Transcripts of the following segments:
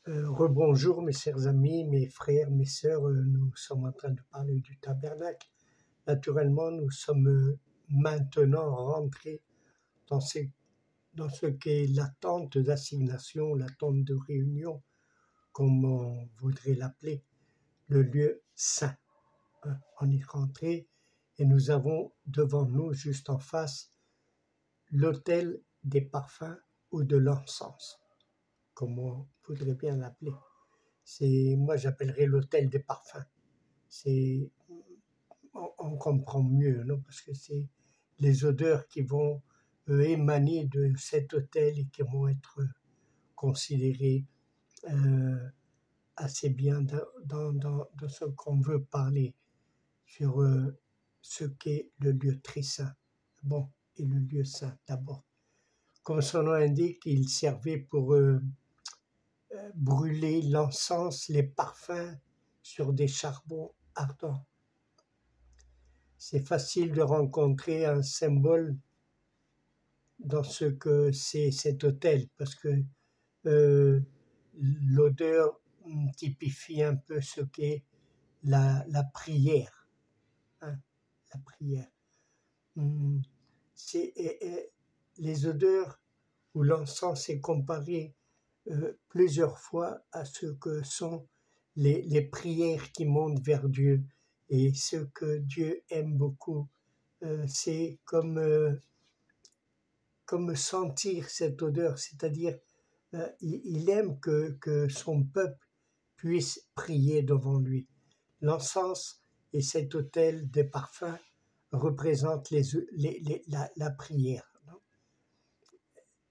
Rebonjour mes chers amis, mes frères, mes sœurs, nous sommes en train de parler du tabernacle. Naturellement, nous sommes maintenant rentrés dans dans ce qu'est l'attente d'assignation, l'attente de réunion, comme on voudrait l'appeler, le lieu saint. On est rentré et nous avons devant nous, juste en face, l'autel des parfums ou de l'encens, comme on voudrait bien l'appeler. Moi j'appellerais l'autel des parfums. C'est, on comprend mieux, non? Parce que c'est les odeurs qui vont émaner de cet autel et qui vont être considérées assez bien dans ce qu'on veut parler sur ce qu'est le lieu très saint. Bon, et le lieu saint d'abord. Comme son nom indique, il servait pour brûler l'encens, les parfums sur des charbons ardents. C'est facile de rencontrer un symbole dans ce que c'est cet autel, parce que l'odeur typifie un peu ce qu'est la prière. Hein, la prière. Les odeurs où l'encens est comparé plusieurs fois à ce que sont les prières qui montent vers Dieu. Et ce que Dieu aime beaucoup, c'est comme sentir cette odeur, c'est-à-dire il aime que son peuple puisse prier devant lui. L'encens et cet autel des parfums représentent la prière.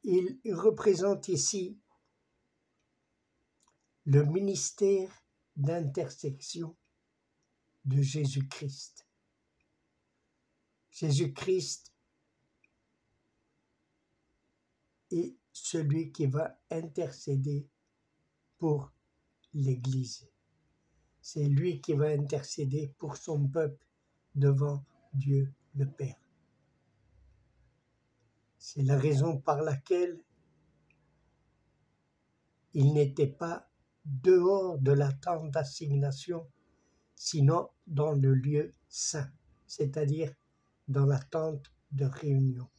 Il représente ici le ministère d'intercession de Jésus-Christ. Jésus-Christ est celui qui va intercéder pour l'Église. C'est lui qui va intercéder pour son peuple devant Dieu le Père. C'est la raison par laquelle il n'était pas dehors de la tente d'assignation, sinon dans le lieu saint, c'est-à-dire dans la tente de réunion.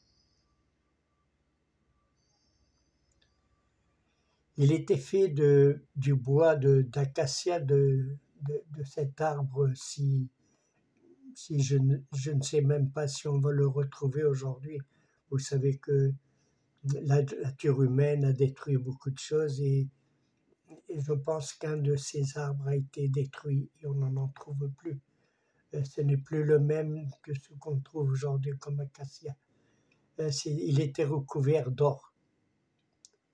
Il était fait du bois d'acacia, de cet arbre, si je ne sais même pas si on va le retrouver aujourd'hui. Vous savez que la nature humaine a détruit beaucoup de choses et je pense qu'un de ces arbres a été détruit et on n'en trouve plus. Ce n'est plus le même que ce qu'on trouve aujourd'hui comme acacia. Il était recouvert d'or,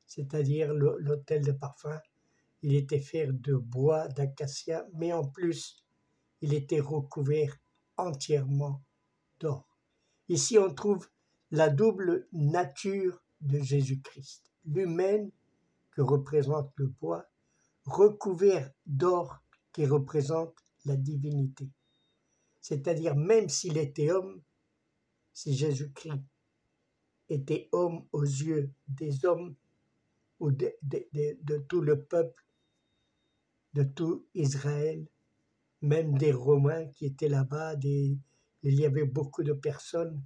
c'est-à-dire l'autel de parfum. Il était fait de bois d'acacia, mais en plus, il était recouvert entièrement d'or. Ici, on trouve la double nature de Jésus-Christ, l'humaine que représente le bois, recouvert d'or qui représente la divinité. C'est-à-dire, même s'il était homme, si Jésus-Christ était homme aux yeux des hommes ou de tout le peuple, de tout Israël, même des Romains qui étaient là-bas, il y avait beaucoup de personnes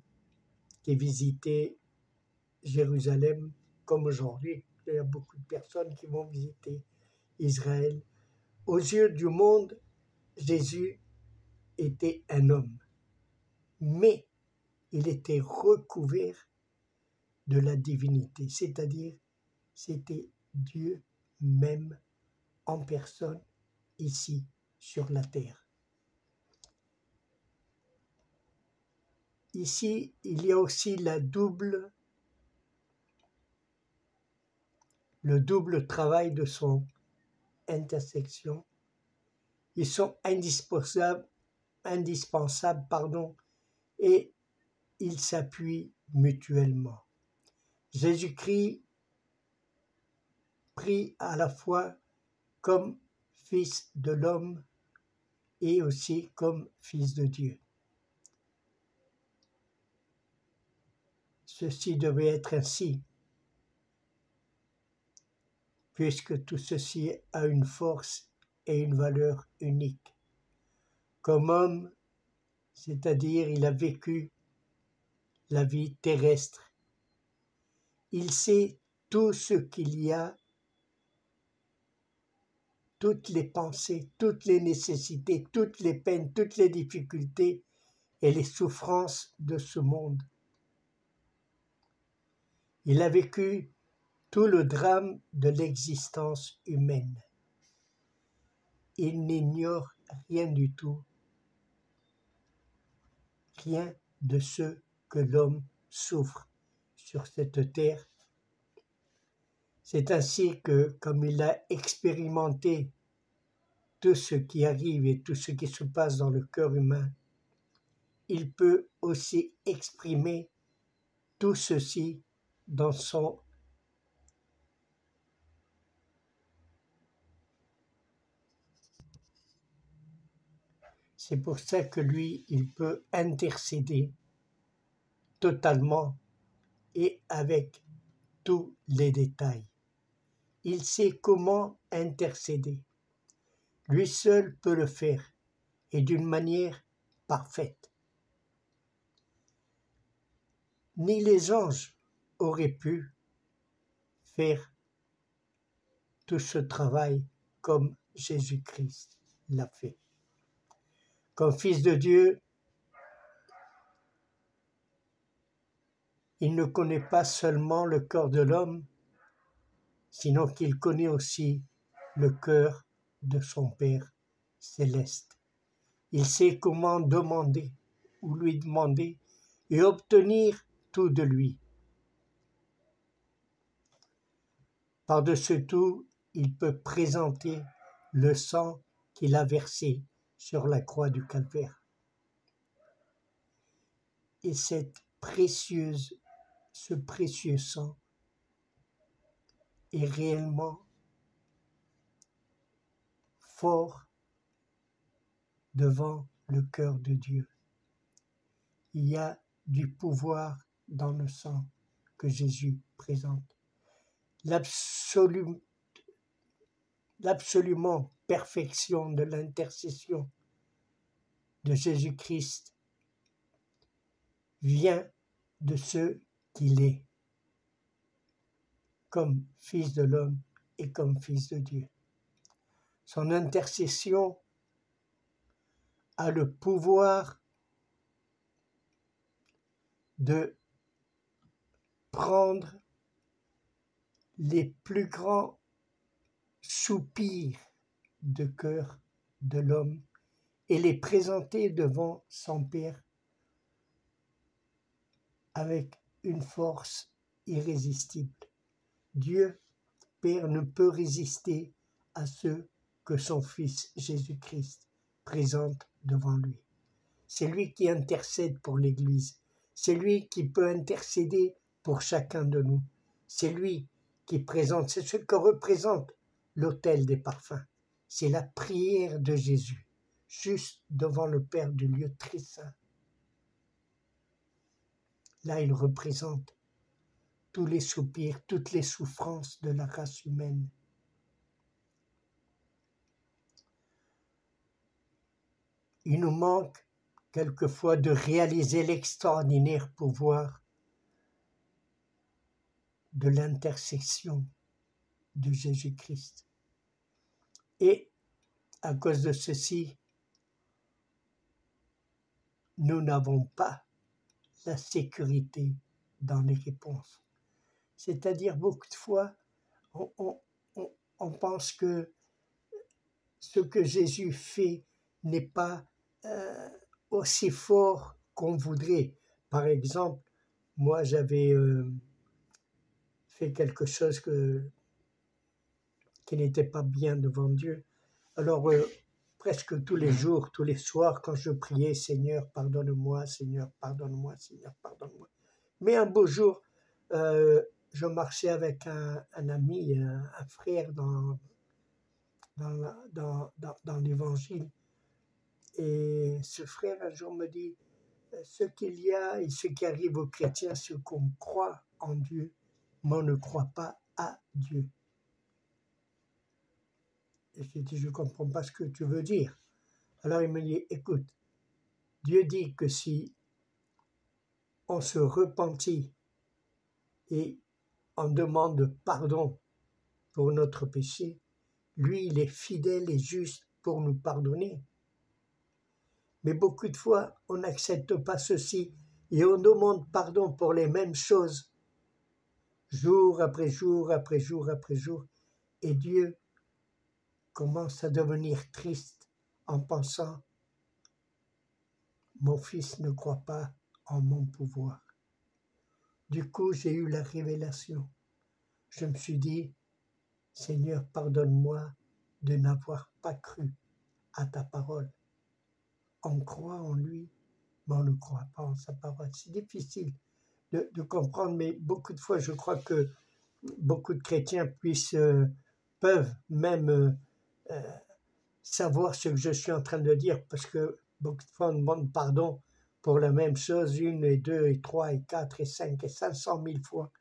qui visitaient Jérusalem, comme aujourd'hui. Il y a beaucoup de personnes qui vont visiter Israël. Aux yeux du monde, Jésus était un homme, mais il était recouvert de la divinité, c'est-à-dire c'était Dieu même en personne ici sur la terre. Ici, il y a aussi le double travail de son intersection. Ils sont indispensables, et ils s'appuient mutuellement. Jésus-Christ prie à la fois comme fils de l'homme et aussi comme fils de Dieu. Ceci devait être ainsi, puisque tout ceci a une force et une valeur unique. Comme homme, c'est-à-dire il a vécu la vie terrestre. Il sait tout ce qu'il y a, toutes les pensées, toutes les nécessités, toutes les peines, toutes les difficultés et les souffrances de ce monde. Il a vécu tout le drame de l'existence humaine. Il n'ignore rien du tout, rien de ce que l'homme souffre sur cette terre. C'est ainsi que, comme il a expérimenté tout ce qui arrive et tout ce qui se passe dans le cœur humain, il peut aussi exprimer tout ceci dans son C'est pour ça que lui, il peut intercéder totalement et avec tous les détails. Il sait comment intercéder. Lui seul peut le faire et d'une manière parfaite. Ni les anges auraient pu faire tout ce travail comme Jésus-Christ l'a fait. Comme Fils de Dieu, il ne connaît pas seulement le cœur de l'homme, sinon qu'il connaît aussi le cœur de son Père céleste. Il sait comment demander ou lui demander et obtenir tout de lui. Par-dessus tout, il peut présenter le sang qu'il a versé sur la croix du Calvaire. Et ce précieux sang est réellement fort devant le cœur de Dieu. Il y a du pouvoir dans le sang que Jésus présente. L'absolument perfection de l'intercession de Jésus-Christ vient de ce qu'il est, comme Fils de l'homme et comme Fils de Dieu. Son intercession a le pouvoir de prendre les plus grands soupirs de cœur de l'homme et les présenter devant son Père avec une force irrésistible. Dieu, Père, ne peut résister à ce que son Fils Jésus-Christ présente devant lui. C'est lui qui intercède pour l'Église. C'est lui qui peut intercéder pour chacun de nous. C'est lui qui présente, c'est ce que représente l'autel des parfums. C'est la prière de Jésus, juste devant le Père du lieu très saint. Là, il représente tous les soupirs, toutes les souffrances de la race humaine. Il nous manque quelquefois de réaliser l'extraordinaire pouvoir de l'intercession de Jésus-Christ. Et à cause de ceci, nous n'avons pas la sécurité dans les réponses. C'est-à-dire, beaucoup de fois, on pense que ce que Jésus fait n'est pas aussi fort qu'on voudrait. Par exemple, moi j'avais fait quelque chose qui n'était pas bien devant Dieu. Alors, presque tous les jours, tous les soirs, quand je priais, Seigneur, pardonne-moi, Seigneur, pardonne-moi, Seigneur, pardonne-moi. Mais un beau jour, je marchais avec un ami, un frère dans l'évangile. Et ce frère, un jour, me dit, ce qu'il y a et ce qui arrive aux chrétiens, c'est qu'on croit en Dieu, mais on ne croit pas à Dieu. Et j'ai dit, je ne comprends pas ce que tu veux dire. Alors il me dit, écoute, Dieu dit que si on se repentit et on demande pardon pour notre péché, lui, il est fidèle et juste pour nous pardonner. Mais beaucoup de fois, on n'accepte pas ceci et on demande pardon pour les mêmes choses, jour après jour, après jour, après jour. Et Dieu commence à devenir triste en pensant, mon fils ne croit pas en mon pouvoir. Du coup, j'ai eu la révélation. Je me suis dit, Seigneur, pardonne-moi de n'avoir pas cru à ta parole. On croit en lui, mais on ne croit pas en sa parole. C'est difficile de comprendre, mais beaucoup de fois, je crois que beaucoup de chrétiens peuvent même savoir ce que je suis en train de dire, parce que beaucoup de fois, on demande pardon pour la même chose, 1 et 2 et 3 et 4 et 5 et 500 000 fois.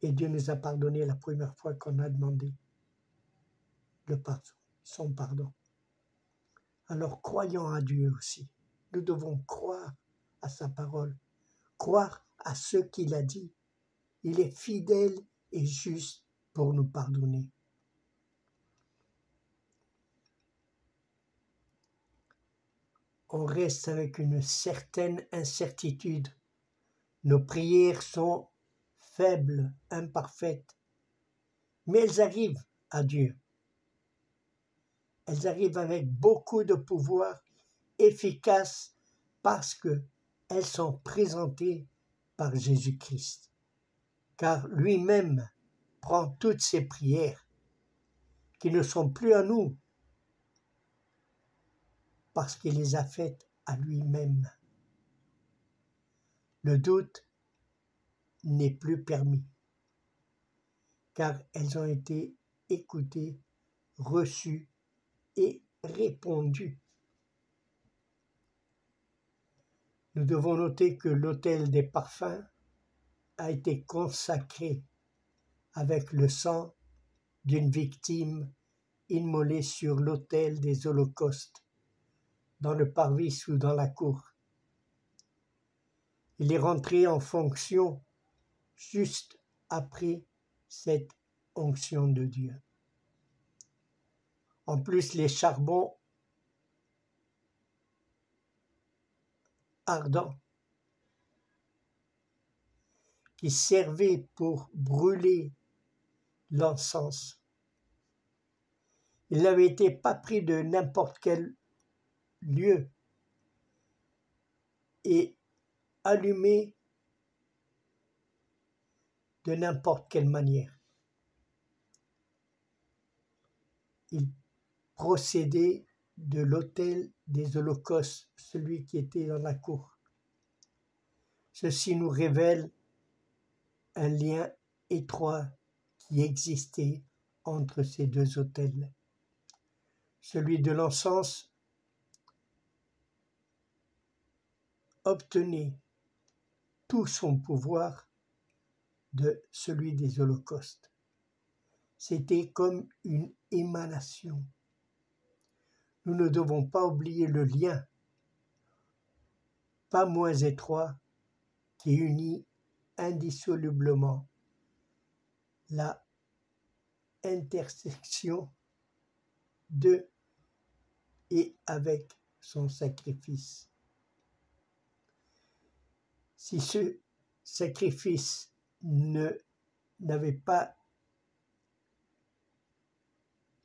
Et Dieu nous a pardonné la première fois qu'on a demandé le pardon, son pardon. Alors croyons à Dieu aussi. Nous devons croire à sa parole, croire à ce qu'il a dit. Il est fidèle et juste pour nous pardonner. On reste avec une certaine incertitude. Nos prières sont faibles, imparfaites, mais elles arrivent à Dieu. Elles arrivent avec beaucoup de pouvoir, efficaces, parce qu'elles sont présentées par Jésus-Christ. Car lui-même prend toutes ces prières qui ne sont plus à nous, parce qu'il les a faites à lui-même. Le doute n'est plus permis, car elles ont été écoutées, reçues et répondues. Nous devons noter que l'autel des parfums a été consacré avec le sang d'une victime immolée sur l'autel des holocaustes, dans le parvis ou dans la cour. Il est rentré en fonction juste après cette onction de Dieu. En plus, les charbons ardents qui servaient pour brûler l'encens, il n'avait été pas pris de n'importe quel lieu et allumé de n'importe quelle manière. Il procédait de l'autel des holocaustes, celui qui était dans la cour. Ceci nous révèle un lien étroit qui existait entre ces deux autels. Celui de l'encens obtenait tout son pouvoir de celui des holocaustes. C'était comme une émanation. Nous ne devons pas oublier le lien, pas moins étroit, qui unit indissolublement la intersection de et avec son sacrifice. Si ce sacrifice n'avait pas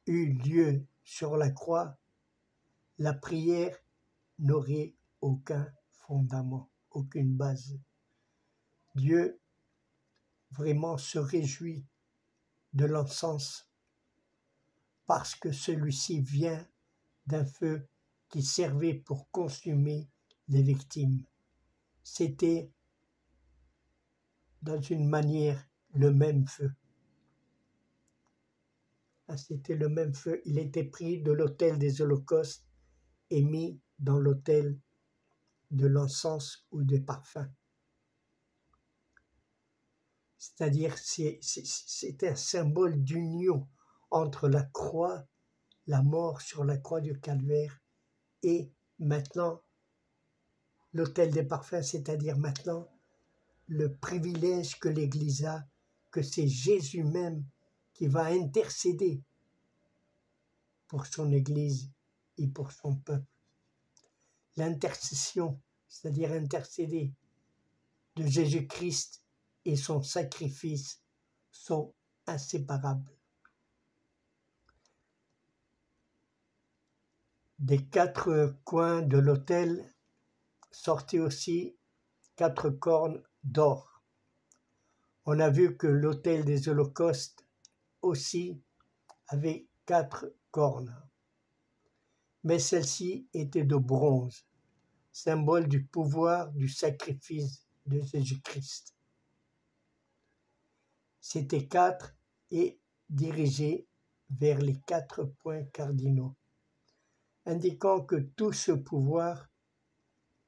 eu lieu sur la croix, la prière n'aurait aucun fondament, aucune base. Dieu vraiment se réjouit de l'encens parce que celui-ci vient d'un feu qui servait pour consumer les victimes. C'était dans une manière le même feu. C'était le même feu. Il était pris de l'autel des holocaustes et mis dans l'autel de l'encens ou des parfums. C'est-à-dire, c'est un symbole d'union entre la croix la mort sur la croix du Calvaire et maintenant l'autel des parfums, c'est-à-dire maintenant le privilège que l'Église a, que c'est Jésus même qui va intercéder pour son Église et pour son peuple. L'intercession, c'est-à-dire intercéder de Jésus-Christ et son sacrifice sont inséparables. Des quatre coins de l'autel sortaient aussi 4 cornes d'or. On a vu que l'autel des holocaustes aussi avait 4 cornes, mais celle-ci était de bronze, symbole du pouvoir du sacrifice de Jésus-Christ. C'était 4 et dirigé vers les 4 points cardinaux, indiquant que tout ce pouvoir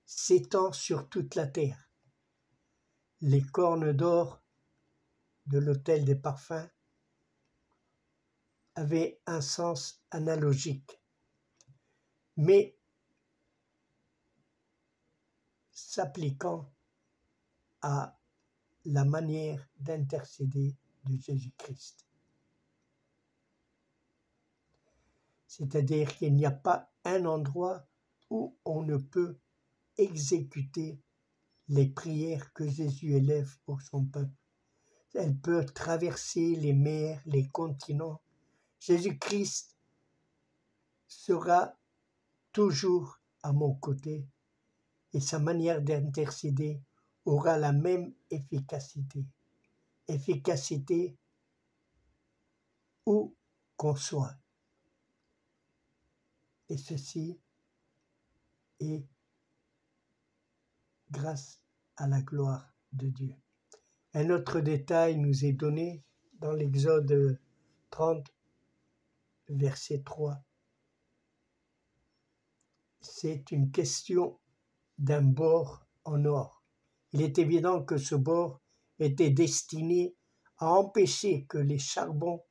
s'étend sur toute la terre. Les cornes d'or de l'autel des parfums avaient un sens analogique, mais s'appliquant à la manière d'intercéder de Jésus-Christ. C'est-à-dire qu'il n'y a pas un endroit où on ne peut exécuter les prières que Jésus élève pour son peuple. Elle peut traverser les mers, les continents. Jésus-Christ sera toujours à mon côté et sa manière d'intercéder aura la même efficacité. Efficacité où qu'on soit. Et ceci est grâce à la gloire de Dieu. Un autre détail nous est donné dans l'Exode 30, verset 3. C'est une question d'un bord en or. Il est évident que ce bord était destiné à empêcher que les charbons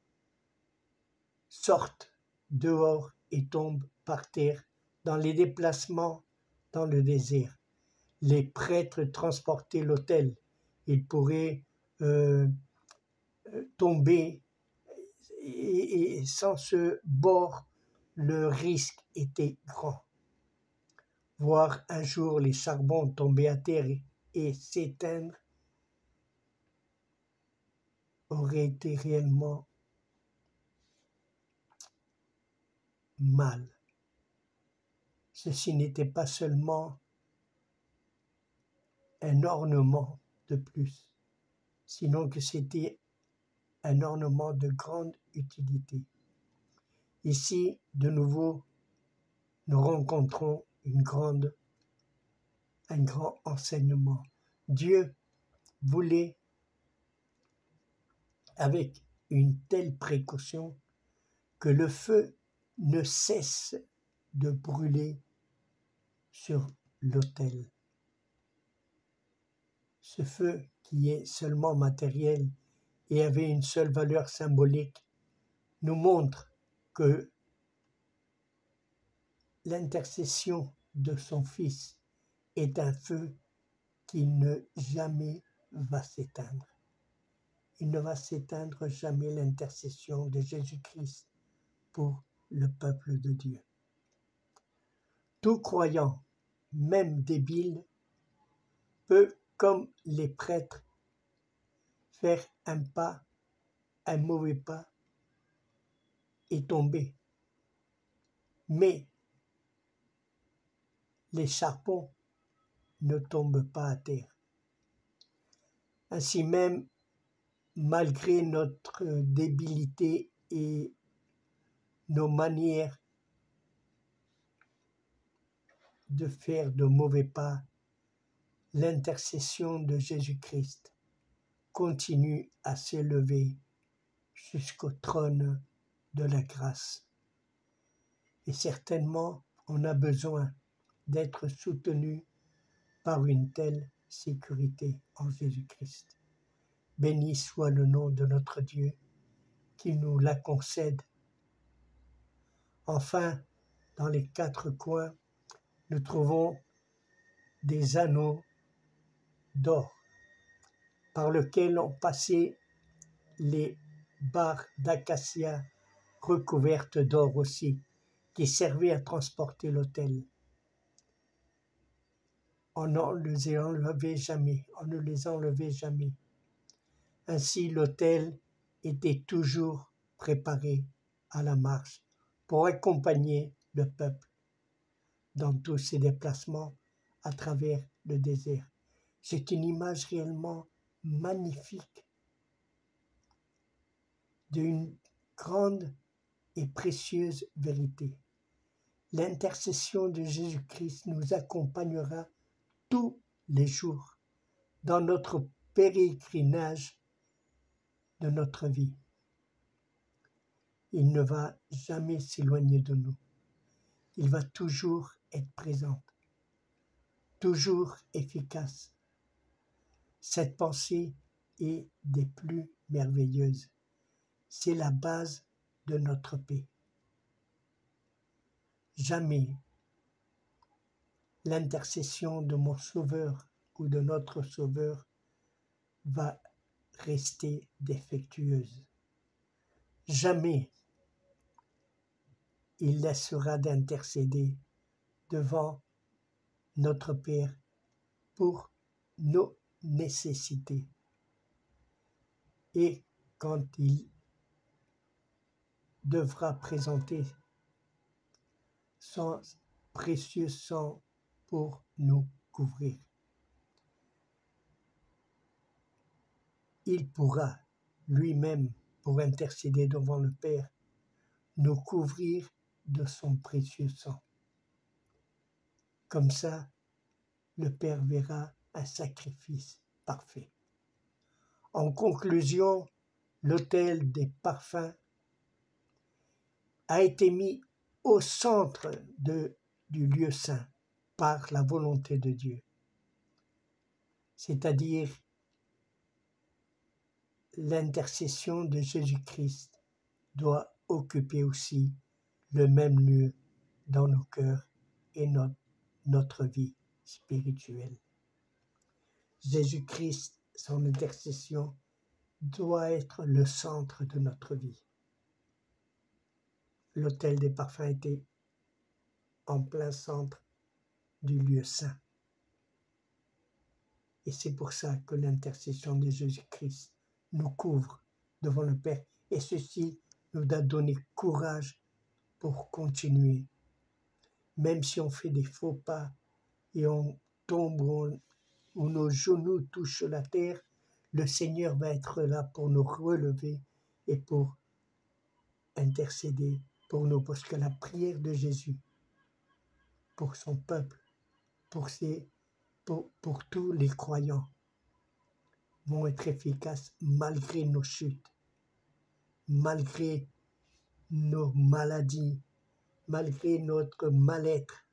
sortent dehors et tombent par terre dans les déplacements dans le désert. Les prêtres transportaient l'autel. Ils pourraient tomber et sans ce bord, le risque était grand. Voir un jour les charbons tomber à terre et s'éteindre aurait été réellement mal. Ceci n'était pas seulement un ornement de plus, sinon que c'était un ornement de grande utilité. Ici, de nouveau, nous rencontrons un grand enseignement. Dieu voulait, avec une telle précaution, que le feu ne cesse de brûler sur l'autel. Ce feu qui est seulement matériel et avait une seule valeur symbolique nous montre que l'intercession de son Fils est un feu qui ne jamais va s'éteindre. Il ne va s'éteindre jamais l'intercession de Jésus-Christ pour le peuple de Dieu. Tout croyant, même débile, peut, comme les prêtres, faire un mauvais pas et tomber. Mais les charbons ne tombent pas à terre. Ainsi même, malgré notre débilité et nos manières de faire de mauvais pas, l'intercession de Jésus-Christ continue à s'élever jusqu'au trône de la grâce. Et certainement, on a besoin d'être soutenu par une telle sécurité en Jésus-Christ. Béni soit le nom de notre Dieu qui nous la concède Enfin, dans les quatre coins, nous trouvons des anneaux d'or par lesquels ont passé les barres d'acacia recouvertes d'or aussi, qui servaient à transporter l'autel. On ne les enlevait jamais. Ainsi, l'autel était toujours préparé à la marche pour accompagner le peuple dans tous ses déplacements à travers le désert. C'est une image réellement magnifique d'une grande et précieuse vérité. L'intercession de Jésus-Christ nous accompagnera tous les jours dans notre pèlerinage de notre vie. Il ne va jamais s'éloigner de nous. Il va toujours être présent, toujours efficace. Cette pensée est des plus merveilleuses. C'est la base de notre paix. Jamais l'intercession de mon Sauveur ou de notre Sauveur va rester défectueuse. Jamais il laissera d'intercéder devant notre Père pour nos nécessités. Et quand il devra présenter son précieux sang pour nous couvrir, il pourra lui-même, pour intercéder devant le Père, nous couvrir de son précieux sang. Comme ça, le Père verra un sacrifice parfait. En conclusion, l'autel des parfums a été mis au centre du lieu saint par la volonté de Dieu. C'est-à-dire l'intercession de Jésus-Christ doit occuper aussi le même lieu dans nos cœurs et notre vie spirituelle. Jésus-Christ, son intercession, doit être le centre de notre vie. L'autel des parfums était en plein centre du lieu saint. Et c'est pour ça que l'intercession de Jésus-Christ nous couvre devant le Père. Et ceci nous a donné courage pour continuer. Même si on fait des faux pas et on tombe ou nos genoux touchent la terre, le Seigneur va être là pour nous relever et pour intercéder pour nous. Parce que la prière de Jésus pour son peuple, pour tous les croyants, vont être efficaces malgré nos chutes, malgré nos maladies, malgré notre mal-être.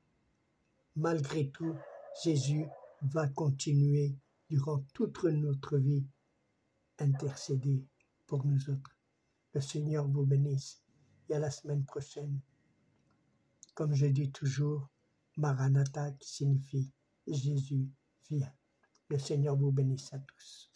Malgré tout, Jésus va continuer durant toute notre vie intercéder pour nous autres. Le Seigneur vous bénisse et à la semaine prochaine. Comme je dis toujours, Maranatha qui signifie Jésus vient. Le Seigneur vous bénisse à tous.